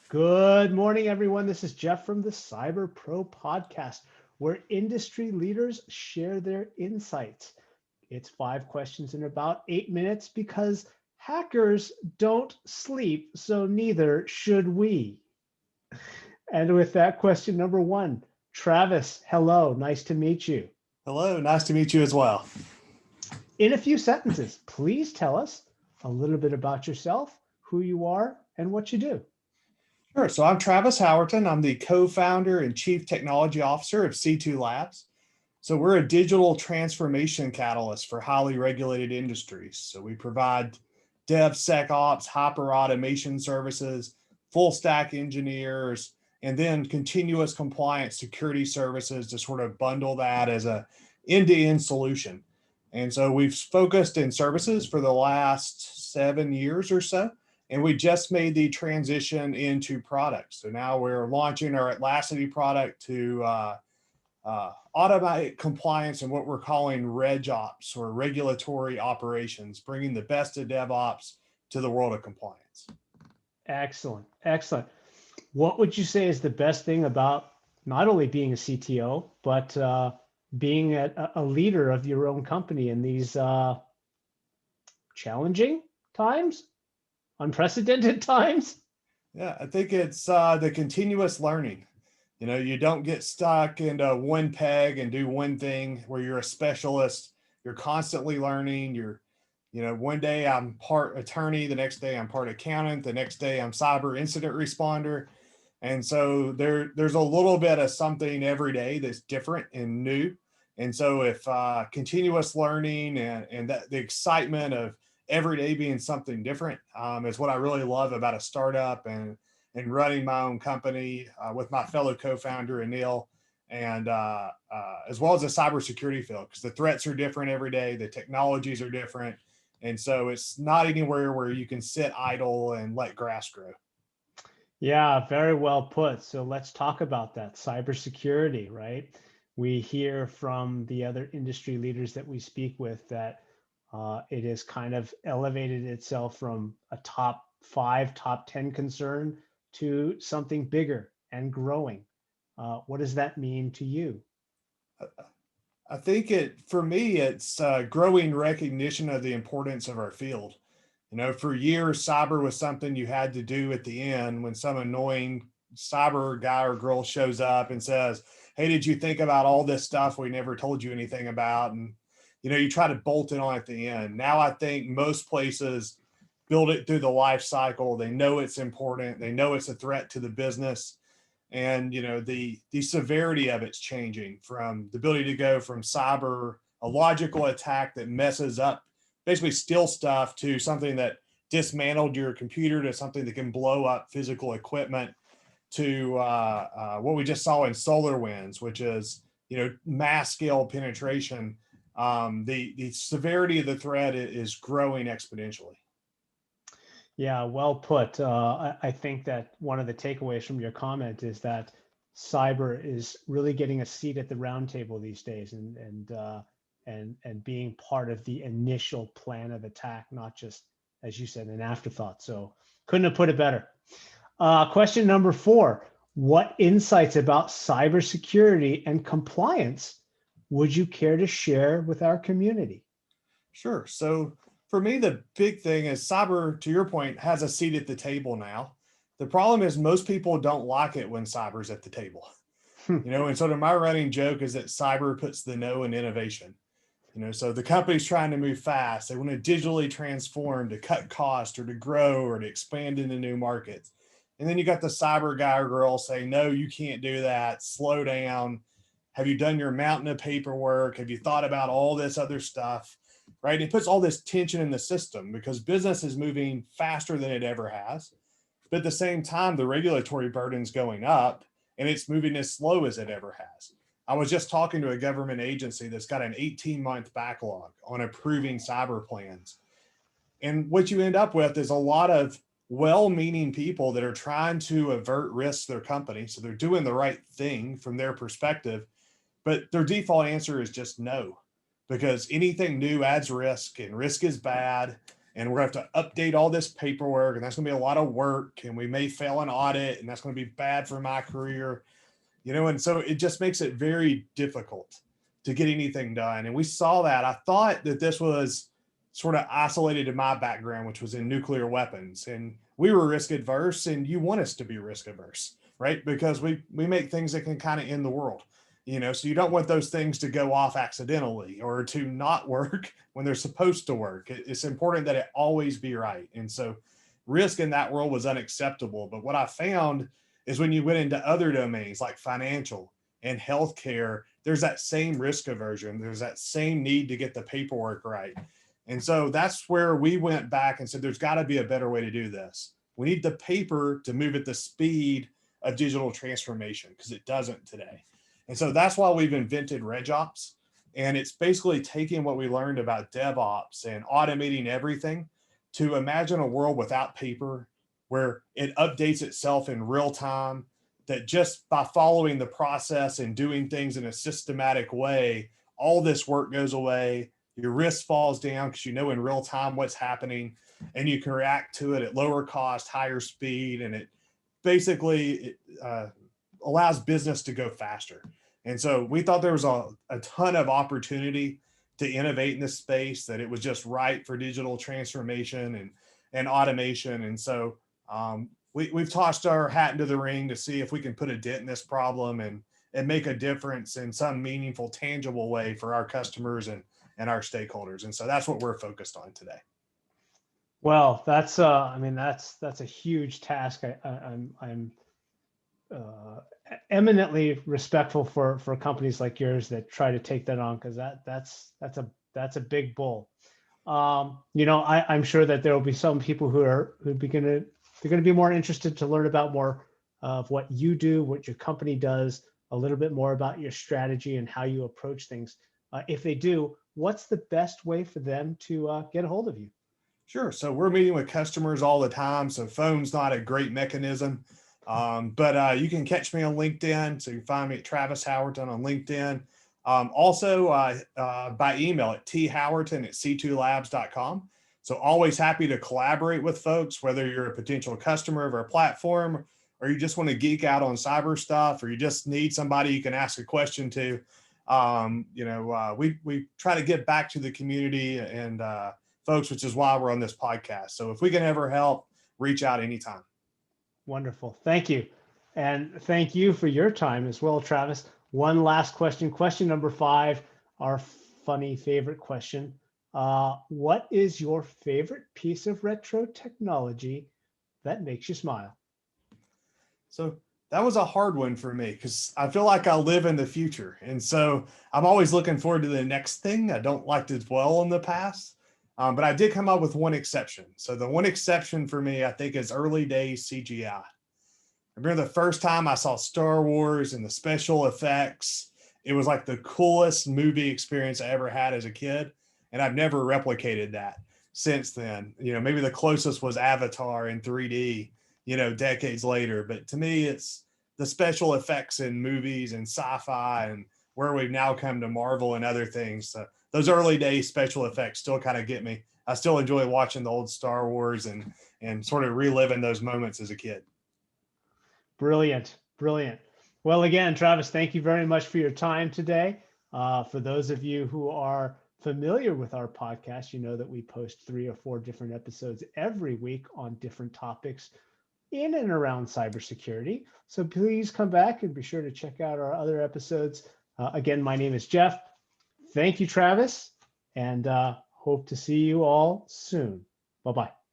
Good morning, everyone. This is Jeff from the Cyber Pro podcast, where industry leaders share their insights. It's 5 questions in about 8 minutes because hackers don't sleep, so neither should we. And with that, question number one, Travis, hello, nice to meet you. Hello, nice to meet you as well. In a few sentences, please tell us a little bit about yourself, who you are, and what you do. Sure. So I'm Travis Howerton. I'm the co-founder and chief technology officer of C2 Labs. So we're a digital transformation catalyst for highly regulated industries. So we provide DevSecOps, hyper automation services, full stack engineers, and then continuous compliance security services to sort of bundle that as a end-to-end solution. And so we've focused in services for the last 7 years or so, and we just made the transition into products. So now we're launching our Atlasity product to automate compliance and what we're calling RegOps, or regulatory operations, bringing the best of DevOps to the world of compliance. Excellent, excellent. What would you say is the best thing about not only being a CTO, but being a leader of your own company in these challenging times, unprecedented times? Yeah, I think it's the continuous learning. You don't get stuck into one peg and do one thing where you're a specialist. You're constantly learning. One day I'm part attorney, the next day I'm part accountant, the next day I'm cyber incident responder. And so there's a little bit of something every day that's different and new. And so if continuous learning and that the excitement of every day being something different is what I really love about a startup and running my own company with my fellow co-founder Anil, and as well as the cybersecurity field, because the threats are different every day, the technologies are different, and so it's not anywhere where you can sit idle and let grass grow. Yeah, very well put. So let's talk about that cybersecurity, right? We hear from the other industry leaders that we speak with that it has kind of elevated itself from a top 5, top 10 concern to something bigger and growing. What does that mean to you? I think for me, it's growing recognition of the importance of our field. For years, cyber was something you had to do at the end when some annoying cyber guy or girl shows up and says, "Hey, did you think about all this stuff we never told you anything about?" And, you try to bolt it on at the end. Now, I think most places build it through the life cycle. They know it's important. They know it's a threat to the business. And the severity of it's changing from the ability to go from cyber, a logical attack that messes up, basically steal stuff, to something that dismantled your computer, to something that can blow up physical equipment, to what we just saw in SolarWinds, which is mass scale penetration. The severity of the threat is growing exponentially. Yeah, well put. I think that one of the takeaways from your comment is that cyber is really getting a seat at the round table these days, and being part of the initial plan of attack, not just, as you said, an afterthought. So couldn't have put it better. Question number 4: what insights about cybersecurity and compliance would you care to share with our community? Sure. So for me, the big thing is cyber, to your point, has a seat at the table now. The problem is most people don't like it when cyber's at the table. And sort of my running joke is that cyber puts the no in innovation. So the company's trying to move fast. They want to digitally transform to cut cost or to grow or to expand into new markets. And then you got the cyber guy or girl saying, "No, you can't do that. Slow down. Have you done your mountain of paperwork? Have you thought about all this other stuff?" Right? It puts all this tension in the system because business is moving faster than it ever has. But at the same time, the regulatory burden's going up and it's moving as slow as it ever has. I was just talking to a government agency that's got an 18-month backlog on approving cyber plans. And what you end up with is a lot of well-meaning people that are trying to avert risk to their company. So they're doing the right thing from their perspective, but their default answer is just no, because anything new adds risk and risk is bad. and we're going to have to update all this paperwork, and that's going to be a lot of work, and we may fail an audit, and that's going to be bad for my career, and so it just makes it very difficult to get anything done. And we saw that. I thought that this was sort of isolated to my background, which was in nuclear weapons, and we were risk adverse, and you want us to be risk averse, right? Because we make things that can kind of end the world. So you don't want those things to go off accidentally or to not work when they're supposed to work. It's important that it always be right. And so risk in that world was unacceptable. But what I found is when you went into other domains like financial and healthcare, there's that same risk aversion. There's that same need to get the paperwork right. And so that's where we went back and said, there's got to be a better way to do this. We need the paper to move at the speed of digital transformation, because it doesn't today. And so that's why we've invented RegOps. And it's basically taking what we learned about DevOps and automating everything to imagine a world without paper, where it updates itself in real time, that just by following the process and doing things in a systematic way, all this work goes away. Your risk falls down because you know in real time what's happening, and you can react to it at lower cost, higher speed, and it basically allows business to go faster. And so we thought there was a ton of opportunity to innovate in this space, that it was just right for digital transformation and automation. And so we've tossed our hat into the ring to see if we can put a dent in this problem and make a difference in some meaningful, tangible way for our customers and our stakeholders. And so that's what we're focused on today. Well, that's a huge task. I'm eminently respectful for companies like yours that try to take that on, because that's a big bull. I'm sure that there will be some people they're going to be more interested to learn about more of what you do, what your company does, a little bit more about your strategy and how you approach things. If they do, what's the best way for them to get a hold of you? Sure. So we're meeting with customers all the time. So phone's not a great mechanism, but you can catch me on LinkedIn. So you can find me at Travis Howerton on LinkedIn. Also by email at thowerton@c2labs.com. So always happy to collaborate with folks, whether you're a potential customer of our platform, or you just want to geek out on cyber stuff, or you just need somebody you can ask a question to. We try to give back to the community and folks, which is why we're on this podcast. So if we can ever help, reach out anytime. Wonderful. Thank you. And thank you for your time as well, Travis. One last question. Question number 5, our funny favorite question. What is your favorite piece of retro technology that makes you smile? So that was a hard one for me, because I feel like I live in the future. And so I'm always looking forward to the next thing. I don't like to dwell on the past. But I did come up with one exception. So the one exception for me, I think, is early days CGI. I remember the first time I saw Star Wars and the special effects. It was like the coolest movie experience I ever had as a kid. And I've never replicated that since then. Maybe the closest was Avatar in 3D, decades later. But to me, it's the special effects in movies and sci-fi, and where we've now come to Marvel and other things. So those early days special effects still kind of get me. I still enjoy watching the old Star Wars and sort of reliving those moments as a kid. Brilliant. Brilliant. Well, again, Travis, thank you very much for your time today. For those of you who are familiar with our podcast, you know that we post 3 or 4 different episodes every week on different topics in and around cybersecurity. So please come back and be sure to check out our other episodes. Again, my name is Jeff. Thank you, Travis, and hope to see you all soon. Bye-bye.